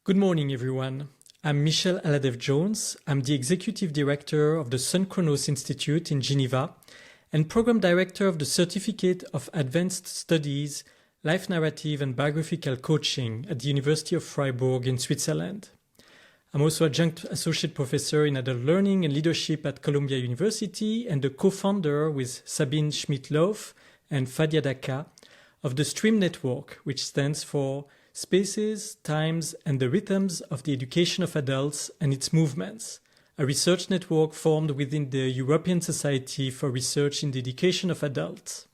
Good morning, everyone. I'm Michel Alhadeff-Jones. I'm the Executive Director of the Synchronos Institute in Geneva and Program Director of the Certificate of Advanced Studies, Life Narrative and Biographical Coaching at the University of Freiburg in Switzerland. I'm also Adjunct Associate Professor in Adult Learning and Leadership at Columbia University and the co-founder with Sabine Schmidt-Loff and Fadia Daka of the STREAM Network, which stands for Spaces, Times and the Rhythms of the Education of Adults and its Movements, a research network formed within the European Society for Research in the Education of Adults.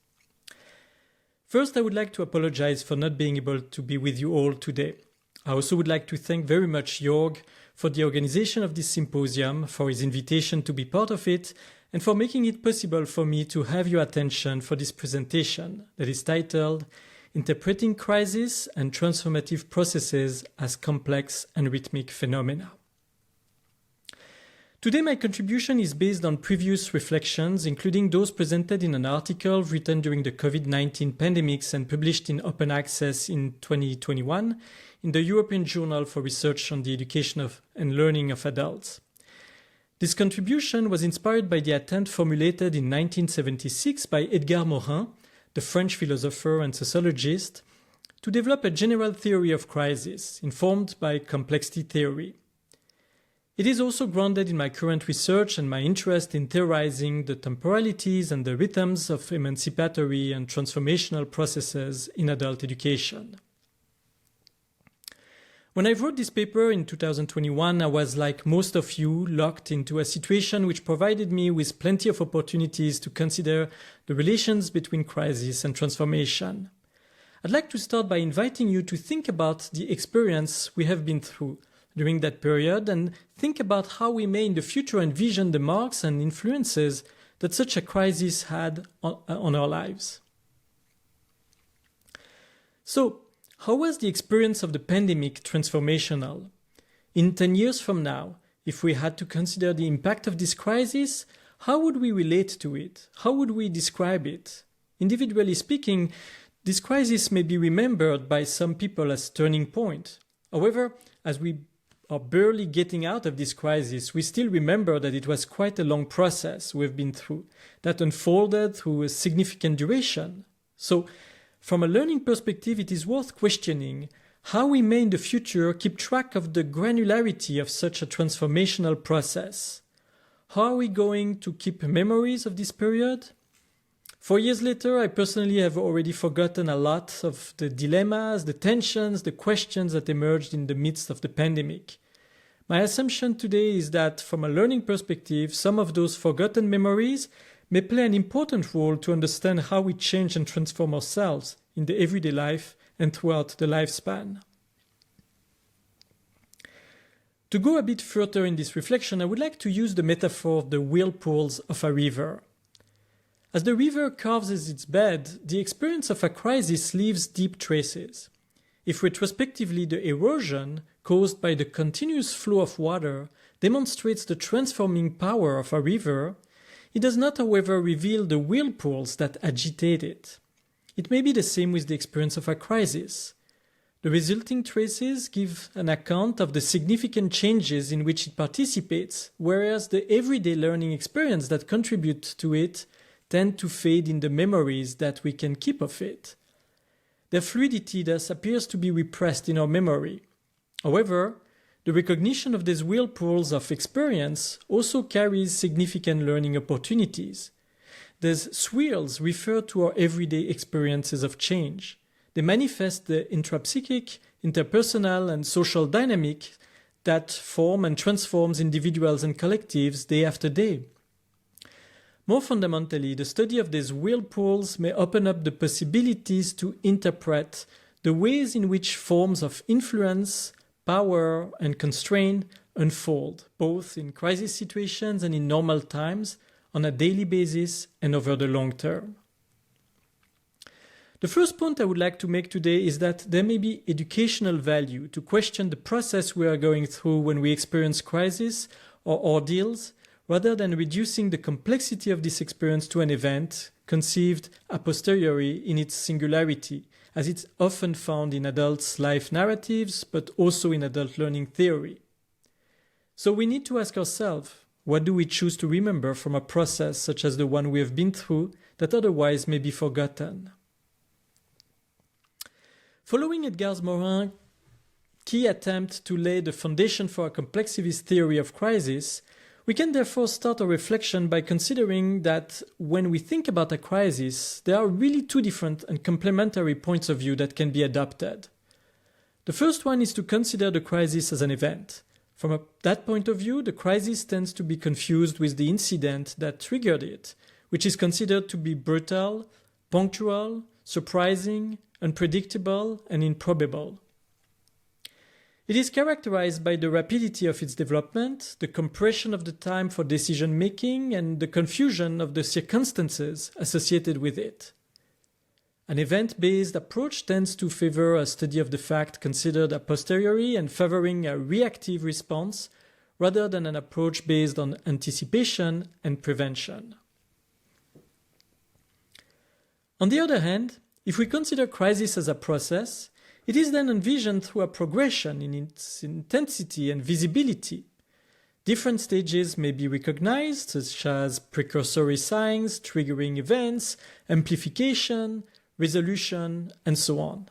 First, I would like to apologize for not being able to be with you all today. I also would like to thank very much Jörg for the organization of this symposium, for his invitation to be part of it, and for making it possible for me to have your attention for this presentation that is titled Interpreting Crises and Transformative Processes as Complex and Rhythmic Phenomena. Today my contribution is based on previous reflections, including those presented in an article written during the COVID-19 pandemics and published in open access in 2021 in the European Journal for Research on the Education of and Learning of Adults. This contribution was inspired by the attempt formulated in 1976 by Edgar Morin, the French philosopher and sociologist, to develop a general theory of crisis, informed by complexity theory. It is also grounded in my current research and my interest in theorizing the temporalities and the rhythms of emancipatory and transformational processes in adult education. When I wrote this paper in 2021, I was, like most of you, locked into a situation which provided me with plenty of opportunities to consider the relations between crisis and transformation. I'd like to start by inviting you to think about the experience we have been through during that period and think about how we may in the future envision the marks and influences that such a crisis had on our lives. So, how was the experience of the pandemic transformational? In 10 years from now, if we had to consider the impact of this crisis, how would we relate to it? How would we describe it? Individually speaking, this crisis may be remembered by some people as a turning point. However, as we are barely getting out of this crisis, we still remember that it was quite a long process we've been through, that unfolded through a significant duration. So, from a learning perspective, it is worth questioning how we may in the future keep track of the granularity of such a transformational process. How are we going to keep memories of this period? 4 years later, I personally have already forgotten a lot of the dilemmas, the tensions, the questions that emerged in the midst of the pandemic. My assumption today is that from a learning perspective, some of those forgotten memories may play an important role to understand how we change and transform ourselves in the everyday life and throughout the lifespan. To go a bit further in this reflection, I would like to use the metaphor of the whirlpools of a river. As the river carves its bed, the experience of a crisis leaves deep traces. If retrospectively the erosion caused by the continuous flow of water demonstrates the transforming power of a river, it does not, however, reveal the whirlpools that agitate it. It may be the same with the experience of a crisis. The resulting traces give an account of the significant changes in which it participates, whereas the everyday learning experience that contribute to it tend to fade in the memories that we can keep of it. Their fluidity thus appears to be repressed in our memory. However, the recognition of these whirlpools of experience also carries significant learning opportunities. These swirls refer to our everyday experiences of change. They manifest the intrapsychic, interpersonal, and social dynamic that form and transforms individuals and collectives day after day. More fundamentally, the study of these whirlpools may open up the possibilities to interpret the ways in which forms of influence, power and constraint unfold, both in crisis situations and in normal times, on a daily basis and over the long term. The first point I would like to make today is that there may be educational value to question the process we are going through when we experience crisis or ordeals, rather than reducing the complexity of this experience to an event conceived a posteriori in its singularity, as it's often found in adults' life narratives, but also in adult learning theory. So we need to ask ourselves, what do we choose to remember from a process such as the one we have been through that otherwise may be forgotten? Following Edgar Morin's key attempt to lay the foundation for a complexivist theory of crisis, we can therefore start a reflection by considering that when we think about a crisis, there are really two different and complementary points of view that can be adopted. The first one is to consider the crisis as an event. From that point of view, the crisis tends to be confused with the incident that triggered it, which is considered to be brutal, punctual, surprising, unpredictable, and improbable. It is characterized by the rapidity of its development, the compression of the time for decision-making, and the confusion of the circumstances associated with it. An event-based approach tends to favor a study of the fact considered a posteriori and favoring a reactive response rather than an approach based on anticipation and prevention. On the other hand, if we consider crisis as a process, it is then envisioned through a progression in its intensity and visibility. Different stages may be recognized, such as precursory signs, triggering events, amplification, resolution, and so on.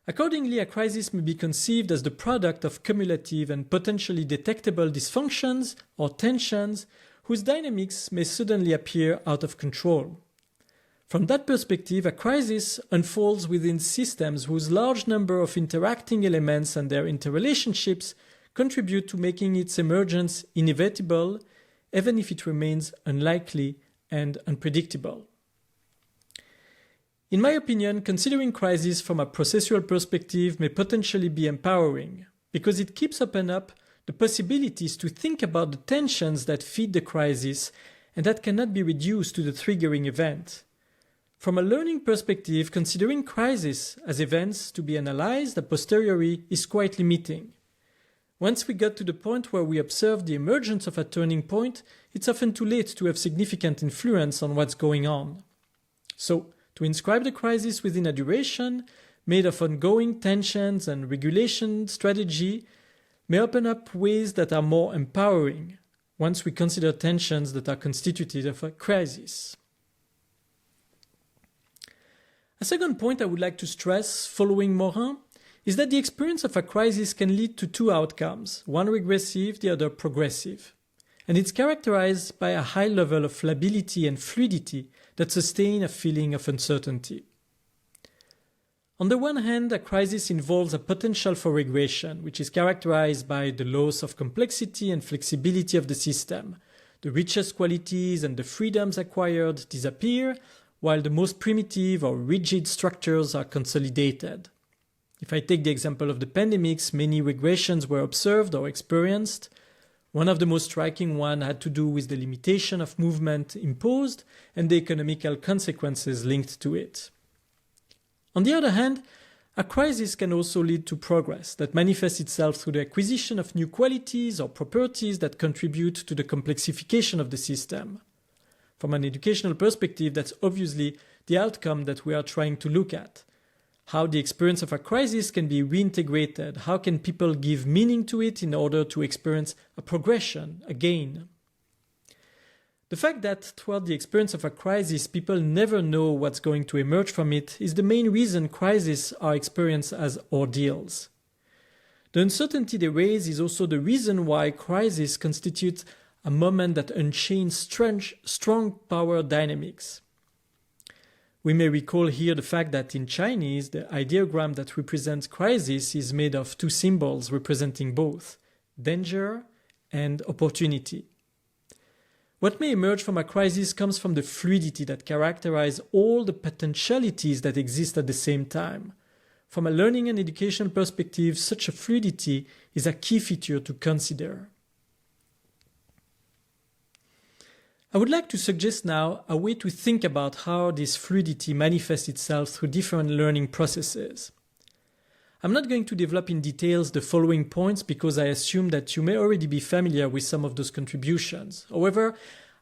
Accordingly, a crisis may be conceived as the product of cumulative and potentially detectable dysfunctions or tensions whose dynamics may suddenly appear out of control. From that perspective, a crisis unfolds within systems whose large number of interacting elements and their interrelationships contribute to making its emergence inevitable, even if it remains unlikely and unpredictable. In my opinion, considering crisis from a processual perspective may potentially be empowering, because it keeps open up the possibilities to think about the tensions that feed the crisis and that cannot be reduced to the triggering event. From a learning perspective, considering crises as events to be analyzed a posteriori is quite limiting. Once we get to the point where we observe the emergence of a turning point, it's often too late to have significant influence on what's going on. So, to inscribe the crisis within a duration made of ongoing tensions and regulation strategy may open up ways that are more empowering once we consider tensions that are constitutive of a crisis. A second point I would like to stress following Morin is that the experience of a crisis can lead to two outcomes, one regressive, the other progressive. And it's characterized by a high level of lability and fluidity that sustain a feeling of uncertainty. On the one hand, a crisis involves a potential for regression, which is characterized by the loss of complexity and flexibility of the system. The richest qualities and the freedoms acquired disappear, while the most primitive or rigid structures are consolidated. If I take the example of the pandemics, many regressions were observed or experienced. One of the most striking ones had to do with the limitation of movement imposed and the economical consequences linked to it. On the other hand, a crisis can also lead to progress that manifests itself through the acquisition of new qualities or properties that contribute to the complexification of the system. From an educational perspective, that's obviously the outcome that we are trying to look at. How the experience of a crisis can be reintegrated, how can people give meaning to it in order to experience a progression, a gain. The fact that throughout the experience of a crisis people never know what's going to emerge from it is the main reason crises are experienced as ordeals. The uncertainty they raise is also the reason why crisis constitutes a moment that unchains strong power dynamics. We may recall here the fact that in Chinese, the ideogram that represents crisis is made of two symbols representing both danger and opportunity. What may emerge from a crisis comes from the fluidity that characterizes all the potentialities that exist at the same time. From a learning and education perspective, such a fluidity is a key feature to consider. I would like to suggest now a way to think about how this fluidity manifests itself through different learning processes. I'm not going to develop in details the following points because I assume that you may already be familiar with some of those contributions. However,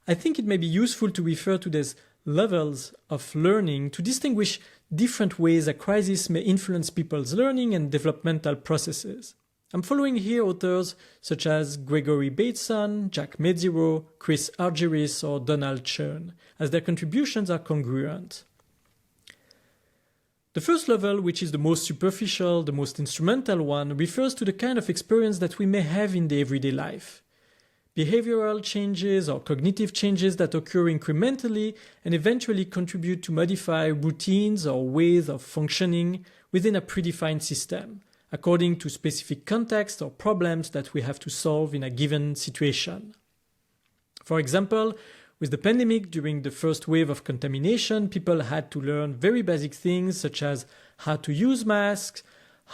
I think it may be useful to refer to these levels of learning to distinguish different ways a crisis may influence people's learning and developmental processes. I'm following here authors such as Gregory Bateson, Jack Mezziro, Chris Argyris, or Donald Churn, as their contributions are congruent. The first level, which is the most superficial, the most instrumental one, refers to the kind of experience that we may have in the everyday life. Behavioral changes or cognitive changes that occur incrementally and eventually contribute to modify routines or ways of functioning within a predefined system, according to specific context or problems that we have to solve in a given situation. For example, with the pandemic, during the first wave of contamination, people had to learn very basic things such as how to use masks,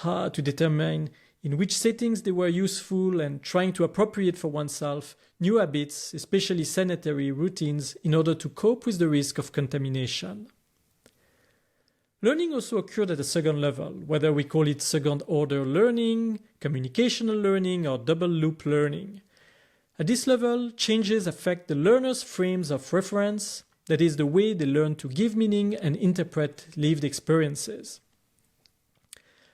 how to determine in which settings they were useful, and trying to appropriate for oneself new habits, especially sanitary routines, in order to cope with the risk of contamination. Learning also occurred at a second level, whether we call it second-order learning, communicational learning, or double-loop learning. At this level, changes affect the learner's frames of reference, that is, the way they learn to give meaning and interpret lived experiences.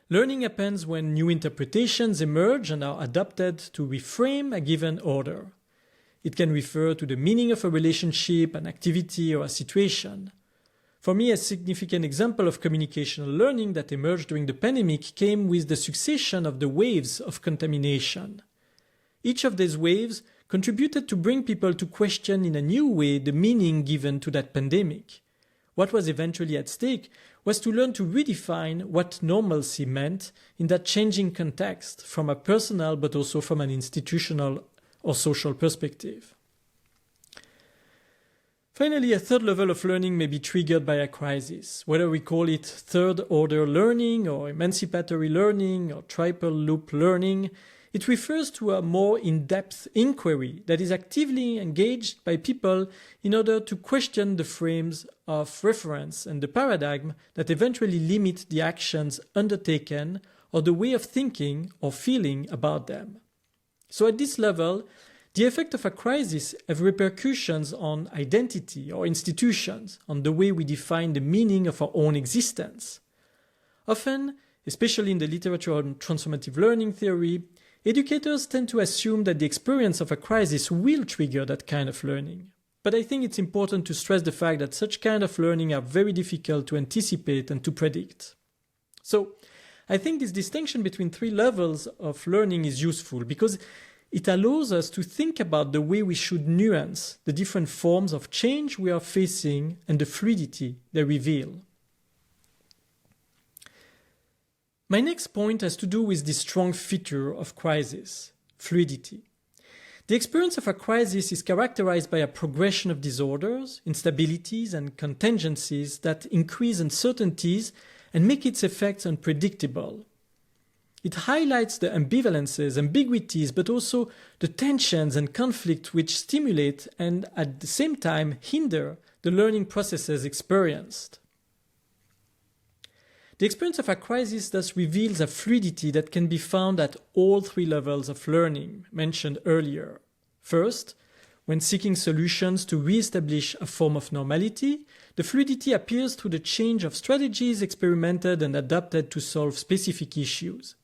Learning happens when new interpretations emerge and are adapted to reframe a given order. It can refer to the meaning of a relationship, an activity, or a situation. For me, a significant example of communicational learning that emerged during the pandemic came with the succession of the waves of contamination. Each of these waves contributed to bring people to question in a new way the meaning given to that pandemic. What was eventually at stake was to learn to redefine what normalcy meant in that changing context from a personal but also from an institutional or social perspective. Finally, a third level of learning may be triggered by a crisis, whether we call it third-order learning or emancipatory learning or triple-loop learning. It refers to a more in-depth inquiry that is actively engaged by people in order to question the frames of reference and the paradigm that eventually limit the actions undertaken or the way of thinking or feeling about them. So at this level, the effect of a crisis have repercussions on identity or institutions, on the way we define the meaning of our own existence. Often, especially in the literature on transformative learning theory, educators tend to assume that the experience of a crisis will trigger that kind of learning. But I think it's important to stress the fact that such kind of learning are very difficult to anticipate and to predict. So, I think this distinction between three levels of learning is useful because it allows us to think about the way we should nuance the different forms of change we are facing and the fluidity they reveal. My next point has to do with this strong feature of crisis, fluidity. The experience of a crisis is characterized by a progression of disorders, instabilities, and contingencies that increase uncertainties and make its effects unpredictable. It highlights the ambivalences, ambiguities, but also the tensions and conflict which stimulate and at the same time hinder the learning processes experienced. The experience of a crisis thus reveals a fluidity that can be found at all three levels of learning mentioned earlier. First, when seeking solutions to re-establish a form of normality, the fluidity appears through the change of strategies experimented and adapted to solve specific issues.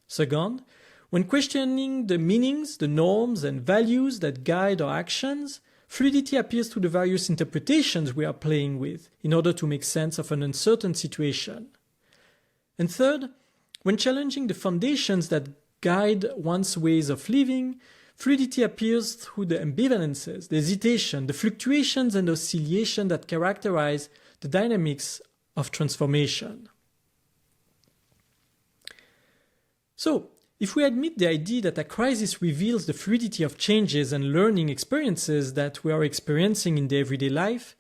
Second, when questioning the meanings, the norms, and values that guide our actions, fluidity appears through the various interpretations we are playing with in order to make sense of an uncertain situation. And third, when challenging the foundations that guide one's ways of living, fluidity appears through the ambivalences, the hesitation, the fluctuations and oscillation that characterize the dynamics of transformation. So, if we admit the idea that a crisis reveals the fluidity of changes and learning experiences that we are experiencing in the everyday life,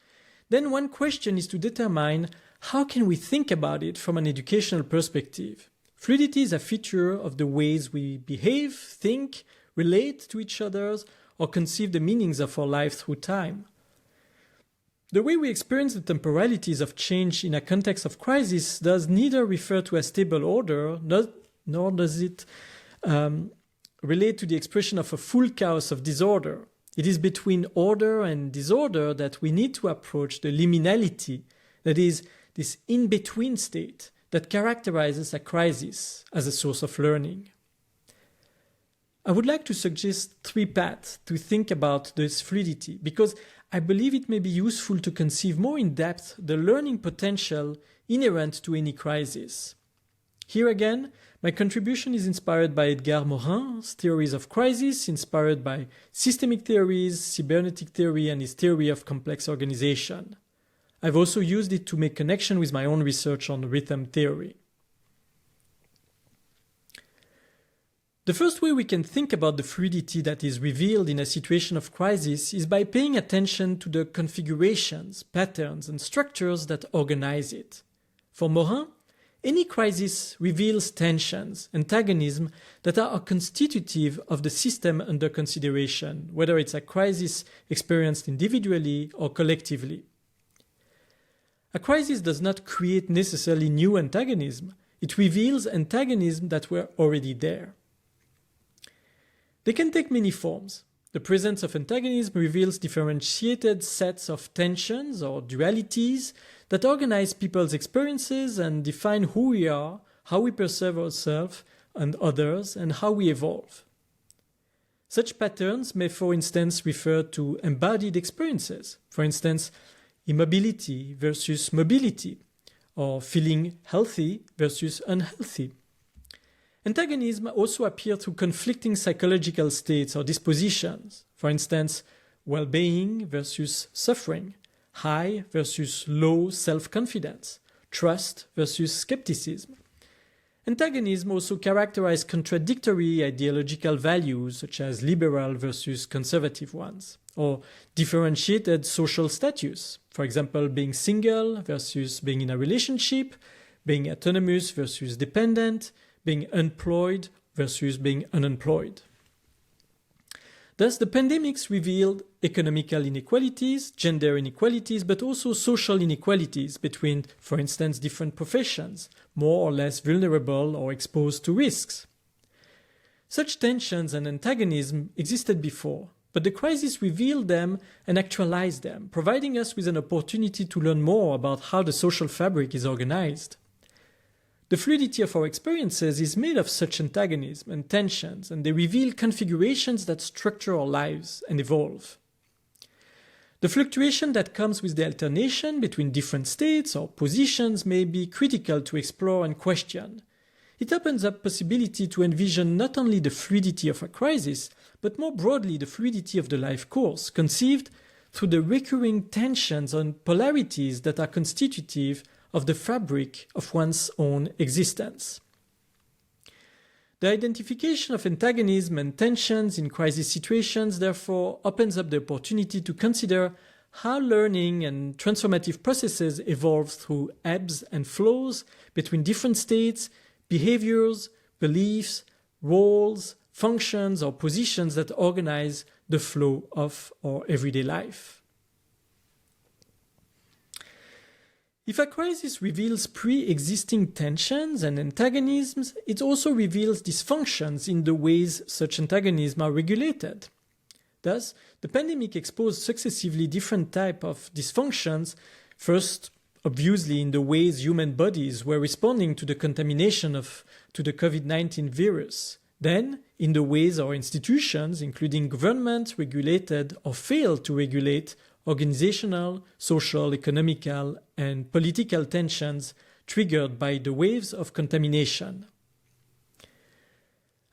then one question is to determine how can we think about it from an educational perspective. Fluidity is a feature of the ways we behave, think, relate to each other, or conceive the meanings of our life through time. The way we experience the temporalities of change in a context of crisis does neither refer to a stable order, nor does it relate to the expression of a full chaos of disorder. It is between order and disorder that we need to approach the liminality, that is, this in-between state that characterizes a crisis as a source of learning. I would like to suggest 3 paths to think about this fluidity, because I believe it may be useful to conceive more in depth the learning potential inherent to any crisis. Here again, my contribution is inspired by Edgar Morin's theories of crisis, inspired by systemic theories, cybernetic theory, and his theory of complex organization. I've also used it to make connection with my own research on rhythm theory. The first way we can think about the fluidity that is revealed in a situation of crisis is by paying attention to the configurations, patterns, and structures that organize it. For Morin, any crisis reveals tensions, antagonism that are constitutive of the system under consideration, whether it's a crisis experienced individually or collectively. A crisis does not create necessarily new antagonism. It reveals antagonism that were already there. They can take many forms. The presence of antagonism reveals differentiated sets of tensions or dualities that organize people's experiences and define who we are, how we perceive ourselves and others, and how we evolve. Such patterns may, for instance, refer to embodied experiences, for instance, immobility versus mobility, or feeling healthy versus unhealthy. Antagonism also appear through conflicting psychological states or dispositions, for instance, well-being versus suffering, high versus low self-confidence, trust versus skepticism. Antagonism also characterizes contradictory ideological values such as liberal versus conservative ones, or differentiated social status, for example, being single versus being in a relationship, being autonomous versus dependent, being employed versus being unemployed. Thus, the pandemics revealed economical inequalities, gender inequalities, but also social inequalities between, for instance, different professions, more or less vulnerable or exposed to risks. Such tensions and antagonism existed before, but the crisis revealed them and actualized them, providing us with an opportunity to learn more about how the social fabric is organized. The fluidity of our experiences is made of such antagonism and tensions, and they reveal configurations that structure our lives and evolve. The fluctuation that comes with the alternation between different states or positions may be critical to explore and question. It opens up possibility to envision not only the fluidity of a crisis, but more broadly the fluidity of the life course, conceived through the recurring tensions and polarities that are constitutive of the fabric of one's own existence. The identification of antagonism and tensions in crisis situations therefore opens up the opportunity to consider how learning and transformative processes evolve through ebbs and flows between different states, behaviors, beliefs, roles, functions, or positions that organize the flow of our everyday life. If a crisis reveals pre-existing tensions and antagonisms, it also reveals dysfunctions in the ways such antagonisms are regulated. Thus, the pandemic exposed successively different types of dysfunctions, first, obviously in the ways human bodies were responding to the contamination to the COVID-19 virus, then in the ways our institutions, including government, regulated or failed to regulate organizational, social, economical, and political tensions triggered by the waves of contamination.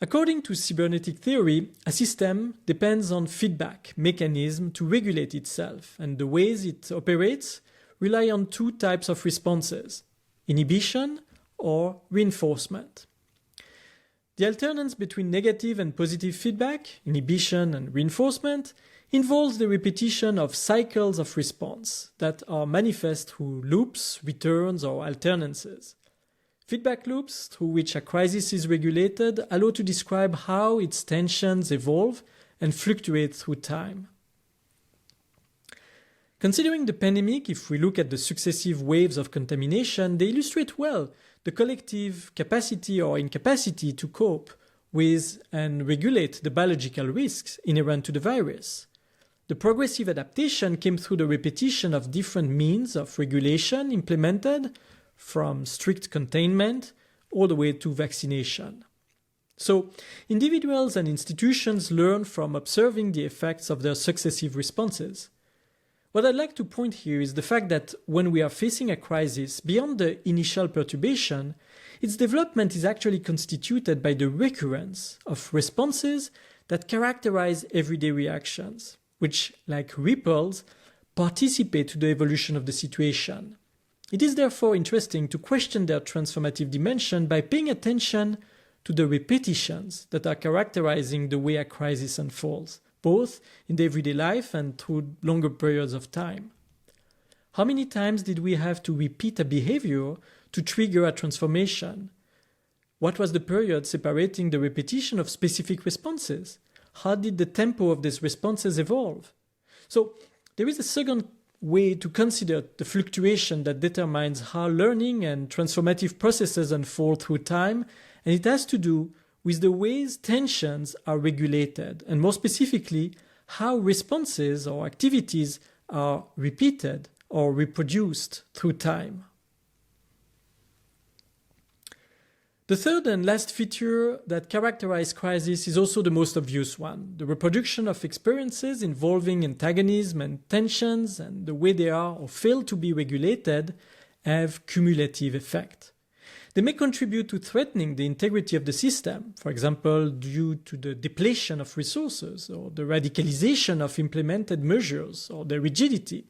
According to cybernetic theory, a system depends on feedback mechanism to regulate itself, and the ways it operates rely on 2 types of responses: inhibition or reinforcement. The alternance between negative and positive feedback, inhibition and reinforcement, involves the repetition of cycles of response that are manifest through loops, returns, or alternances. Feedback loops, through which a crisis is regulated, allow to describe how its tensions evolve and fluctuate through time. Considering the pandemic, if we look at the successive waves of contamination, they illustrate well the collective capacity or incapacity to cope with and regulate the biological risks inherent to the virus. The progressive adaptation came through the repetition of different means of regulation implemented, from strict containment all the way to vaccination. So, individuals and institutions learn from observing the effects of their successive responses. What I'd like to point here is the fact that when we are facing a crisis, beyond the initial perturbation, its development is actually constituted by the recurrence of responses that characterize everyday reactions, which, like ripples, participate to the evolution of the situation. It is therefore interesting to question their transformative dimension by paying attention to the repetitions that are characterizing the way a crisis unfolds, both in the everyday life and through longer periods of time. How many times did we have to repeat a behavior to trigger a transformation? What was the period separating the repetition of specific responses? How did the tempo of these responses evolve? So there is a second way to consider the fluctuation that determines how learning and transformative processes unfold through time, and it has to do with the ways tensions are regulated, and more specifically, how responses or activities are repeated or reproduced through time. The third and last feature that characterizes crisis is also the most obvious one. The reproduction of experiences involving antagonism and tensions and the way they are or fail to be regulated have cumulative effect. They may contribute to threatening the integrity of the system, for example, due to the depletion of resources or the radicalization of implemented measures or their rigidity.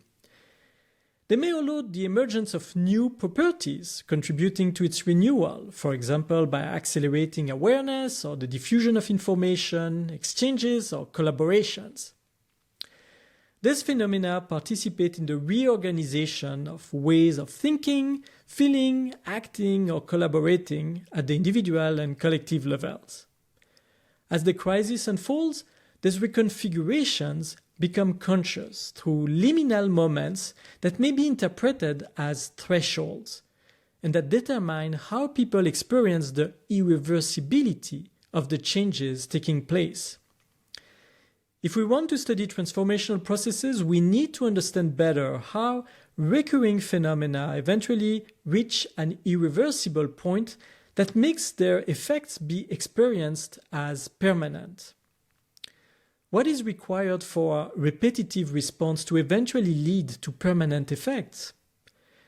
They may allow the emergence of new properties, contributing to its renewal, for example, by accelerating awareness or the diffusion of information, exchanges, or collaborations. These phenomena participate in the reorganization of ways of thinking, feeling, acting, or collaborating at the individual and collective levels. As the crisis unfolds, these reconfigurations become conscious through liminal moments that may be interpreted as thresholds and that determine how people experience the irreversibility of the changes taking place. If we want to study transformational processes, we need to understand better how recurring phenomena eventually reach an irreversible point that makes their effects be experienced as permanent. What is required for a repetitive response to eventually lead to permanent effects?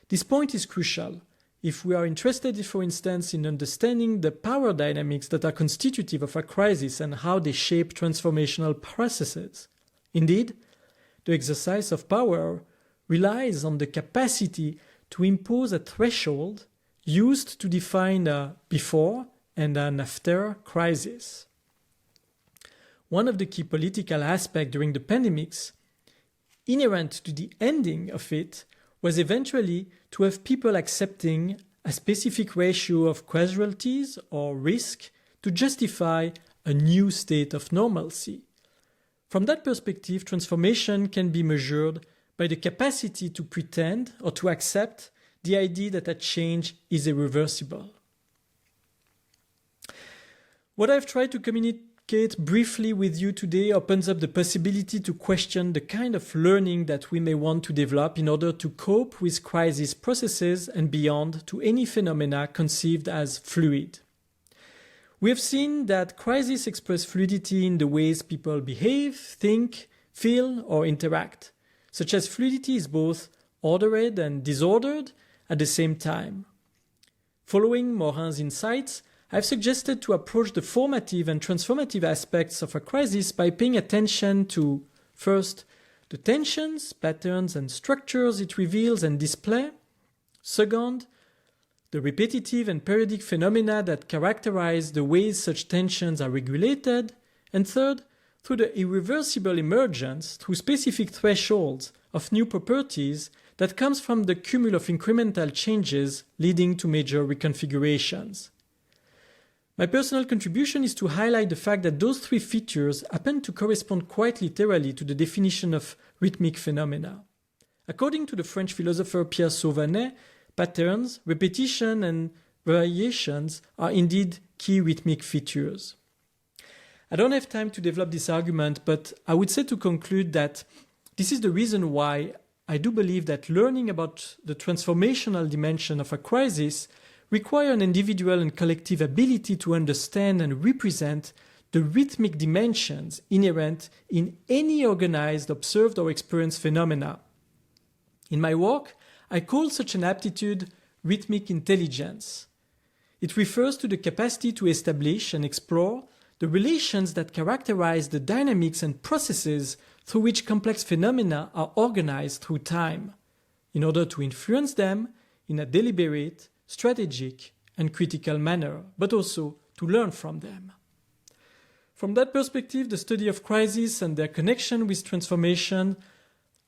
This point is crucial if we are interested, for instance, in understanding the power dynamics that are constitutive of a crisis and how they shape transformational processes. Indeed, the exercise of power relies on the capacity to impose a threshold used to define a before and an after crisis. One of the key political aspects during the pandemics, inherent to the ending of it, was eventually to have people accepting a specific ratio of casualties or risk to justify a new state of normalcy. From that perspective, transformation can be measured by the capacity to pretend or to accept the idea that a change is irreversible. What I've tried to communicate briefly with you today opens up the possibility to question the kind of learning that we may want to develop in order to cope with crisis processes and beyond to any phenomena conceived as fluid. We have seen that crises express fluidity in the ways people behave, think, feel, or interact, such as fluidity is both ordered and disordered at the same time. Following Morin's insights, I've suggested to approach the formative and transformative aspects of a crisis by paying attention to, first, the tensions, patterns, and structures it reveals and displays. Second, the repetitive and periodic phenomena that characterize the ways such tensions are regulated. And third, through the irreversible emergence through specific thresholds of new properties that comes from the cumulative of incremental changes leading to major reconfigurations. My personal contribution is to highlight the fact that those three features happen to correspond quite literally to the definition of rhythmic phenomena. According to the French philosopher Pierre Sauvanet, patterns, repetition, and variations are indeed key rhythmic features. I don't have time to develop this argument, but I would say to conclude that this is the reason why I do believe that learning about the transformational dimension of a crisis requires an individual and collective ability to understand and represent the rhythmic dimensions inherent in any organized, observed, or experienced phenomena. In my work, I call such an aptitude rhythmic intelligence. It refers to the capacity to establish and explore the relations that characterize the dynamics and processes through which complex phenomena are organized through time, in order to influence them in a deliberate, strategic, and critical manner, but also to learn from them. From that perspective, the study of crises and their connection with transformation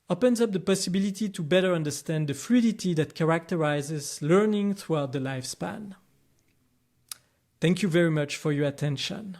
opens up the possibility to better understand the fluidity that characterizes learning throughout the lifespan. Thank you very much for your attention.